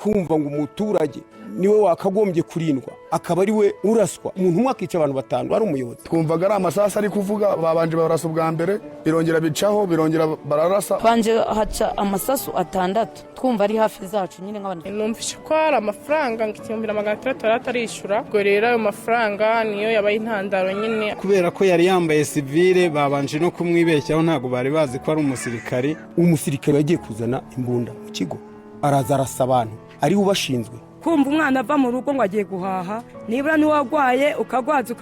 kumva ngo umuturage niwe wakagombye kurindwa akaba ari we uraswa umuntu umwe akica abantu batanu ari umuyobozi. Twumvaga ari amasasa ari kuvuga babanje barasa ubwa mbere birongera bicaho birongera bararasa banje haca amasasu atandatu twumva ari hafi zacu nyine nk'abantu. Numvise ko ari amafaranga ngo 1600 arishura ubwo rero ayo mafaranga niyo yabaye intandaro nyine kubera ko yari yambaye civile babanje no kumwibeshyaho ntago bari bazi ko ari umusirikari. Umusirikare yagiye kuzana imbunda mu kigo araza arasa abantu ari ubashinzwe. Kumva umwana ava mu rugo ngo agiye guhaha nibura niwagwaye ukagwaza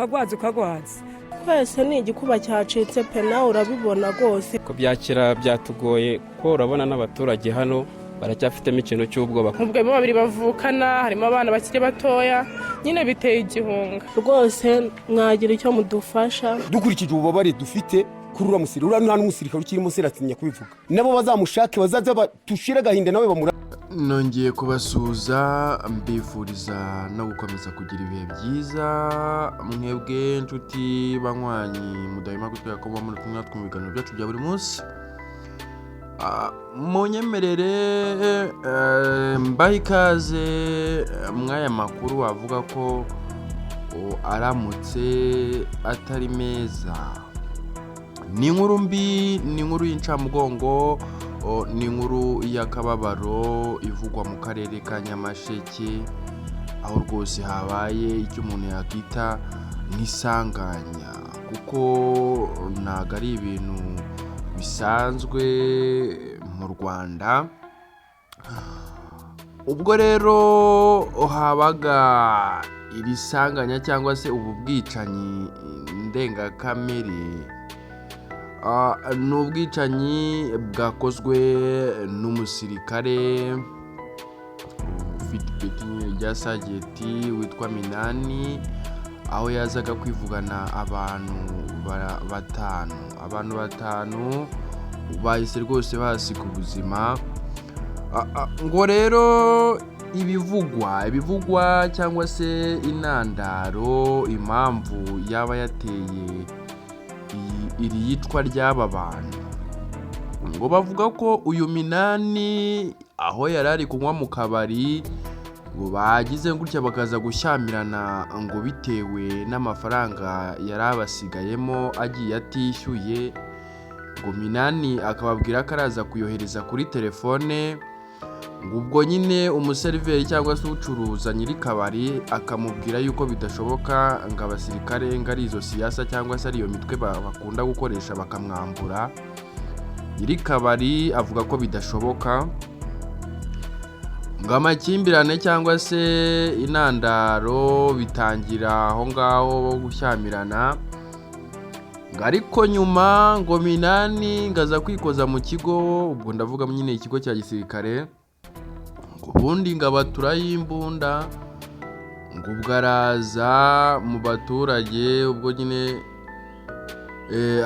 twese ni igikuba cyacitse pe nawe urabibona rwose ko byakira byatugoye ko urabona n'abaturage hano baracyafitemo ikintu cy'ubwoba. ubwo babiri bavukana harimo abana bakiri batoya nyine biteye igihunga rwose mwagira icyo mudufasha. Dukurikije ububabare dufite kuri uramusirikare nta n'umusirikare ukirimo seratinya kubivuga nabo bazamushake bazaza batushira gahinda nawe bamura. Nongeye kubasuza mbifuriza no gukomeza kugira ibihe byiza mwebwe inshuti banywanyi mudahima gutwara ko muri kumwe mu biganiro byacu bya buri munsi. Munyemerere mbaha ikaze mwaya makuru wavuga ko aramutse atari meza. Ni inkuru mbi, ni inkuru y'incamugongo, ni inkuru y'akababaro ivugwa mu karere ka Nyamasheke aho rwose habaye icyo umuntu yakita nk'isanganya kuko ntago ari ibintu bisanzwe mu Rwanda. Ubwo rero habaga iri sanganya cyangwa se ubu bwicanyi ndengakamere. Ni ubwicanyi bwakozwe n'umusirikare ufite ipeti rya sajeti witwa Minani aho yazaga kwivugana abantu batanu bahise rwose basiga ubuzima. Ngo rero ibivugwa cyangwa se intandaro impamvu yaba yateye iri yicwa ry'aba bantu ngo bavuga ko uyu Minani aho yarari kunywa mu kabari ngo bagize gutya bakaza gushyamirana ngo bitewe n'amafaranga yarabasigayemo agiye atishyuye. Ngo Minani akababwira ko araza kuyohereza kuri telefone ngo ubwo nyine umuseriveri cyangwa se ucuruza nyiri kabari akamubwira yuko bidashoboka ngo abasirikare ngo ari izo siyasa cyangwa se ari iyo mitwe bakunda gukoresha bakamwambura. Nyiri kabari avuga ko bidashoboka ngo amakimbirane cyangwa se intandaro bitangira aho ngaho gushyamirana. Ngo ariko nyuma ngo Minani ngaza kwikoza mu kigo, ubwo ndavuga nyine ikigo cya gisirikare, ubundi ngo abatura y'imbunda ngo ubwo araza mu baturage. Ubwo nyine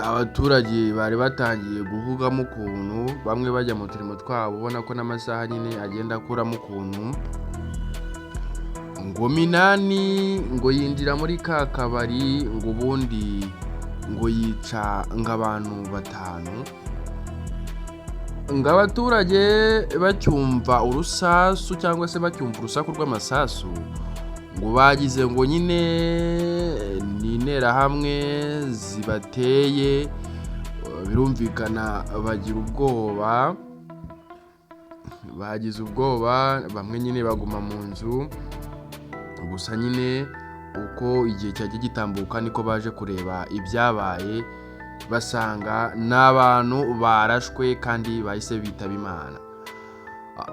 abaturage bari batangiye kuvugamo ukuntu bamwe bajya mu turimo twabo ubona ko n'amasaha nyine agenda akuramo ukuntu. Ngo Minani ngo yinjira muri ka kabari ngo ubundi ngo yica nk'abantu batanu. Ngo abaturage bacyumva urusasu cyangwa se bacyumva urusaku rw'amasasu ngo bagize ngo nyine ni interahamwe zibateye. Birumvikana bagira ubwoba, bagize ubwoba bamwe nyine baguma mu nzu. Gusa nyine uko igihe cyagiye gitambuka niko baje kureba ibyabaye basanga n'abantu barashwe kandi bahise bitaba Imana.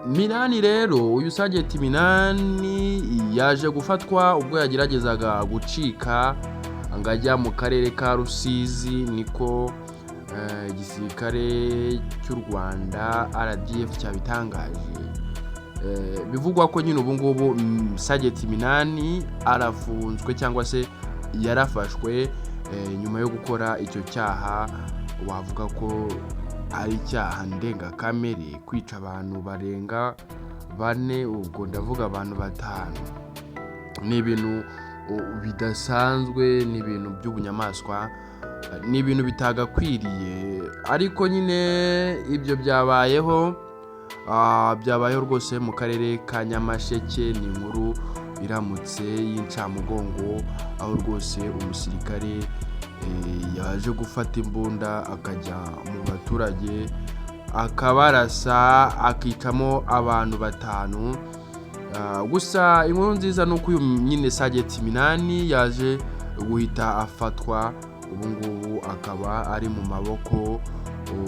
Minani rero uyu Sajeti Minani yaje gufatwa ubwo yageragezaga gucika ngo ajya mu karere ka Rusizi, niko igisirikare cy'u Rwanda RDF cyabitangaje. Bivugwa ko nyine ubu ngubu Sajeti Minani arafunzwe cyangwa se yarafashwe nyuma yo gukora icyo cyaha wavuga ko ari icyaha ndengakamere, kwica abantu barenga 4, ubwo ndavuga abantu 5. Ni ibintu bidasanzwe, ni ibintu by'ubunyamaswa, ni ibintu bitagakwiriye. Ariko nyine ibyo byabayeho byabayeho rwose mu karere ka Nyamasheke. ni inkuru iramutse y'incamugongo aho rwose umusirikare yaje gufata imbunda akajya mu baturage akabarasa akicamo abantu 5. Gusa inkuru nziza nuko uyu nyine Sergeant Minani yaje guhita afatwa, ubu ngubu akaba ari mu maboko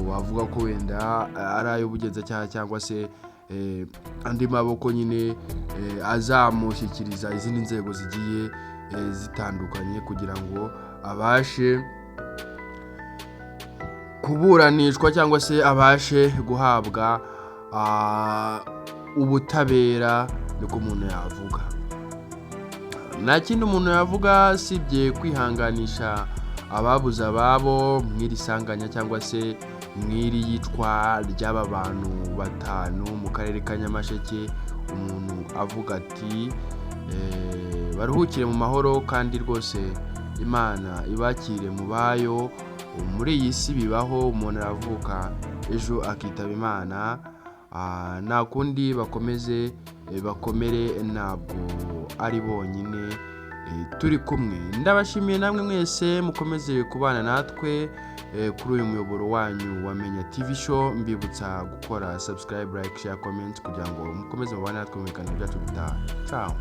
bavuga ko wenda ari ay'ubugenzacyaha cyangwa se andi maboko nyine azamushyikiriza izindi nzego zigiye zitandukanye kugira ngo abashe kuburanishwa cyangwa se abashe guhabwa ubutabera. niko umuntu yavuga. Nta kindi umuntu yavuga sibye kwihanganisha ababuze ababo mw'iri sanganya cyangwa se mw'iri yicwa ry'aba bantu 5 mu karere ka Nyamasheke. Umuntu avuga ati baruhukire mu mahoro kandi rwose Imana ibakire mu bayo. Muri iyi si bibaho, umuntu aravuka ejo akitaba Imana, nta kundi bakomeze bakomere, ntabwo ari bonyine, turi kumwe. Ndabashimiye namwe mwese mukomeze kubana natwe kuri uyu muyoboro wanyu wa Menya TV Show. Mbibutsa gukora subscribe, like, share, comment kugira ngo mukomeze mubane natwe mu biganiro byacu bitaha. Ciao.